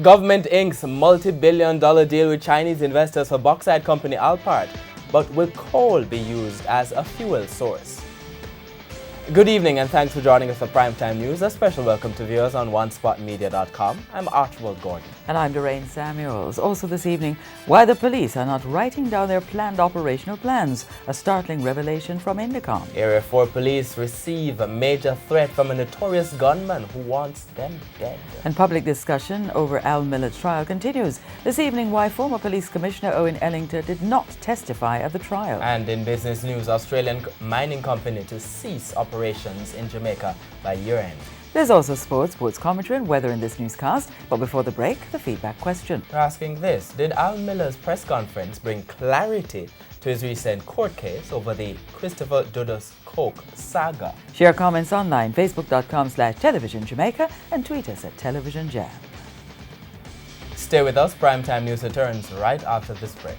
Government inks multi-billion-dollar deal with Chinese investors for bauxite company Alpart, but will coal be used as a fuel source? Good evening and thanks for joining us for Primetime News. A special welcome to viewers on OneSpotMedia.com. I'm Archibald Gordon. And I'm Lorraine Samuels. Also this evening, why the police are not writing down their planned operational plans. A startling revelation from Indicom. Area 4 police receive a major threat from a notorious gunman who wants them dead. And public discussion over Al Miller's trial continues. This evening, why former Police Commissioner Owen Ellington did not testify at the trial. And in business news, Australian mining company to cease operations in Jamaica by year-end. There's also sports commentary and weather in this newscast. But before the break, the feedback question. We're asking this: did Al Miller's press conference bring clarity to his recent court case over the Christopher Dudas Coke saga? Share comments online, facebook.com/Television Jamaica, and tweet us at Television Jam. Stay with us. Primetime News returns right after this break.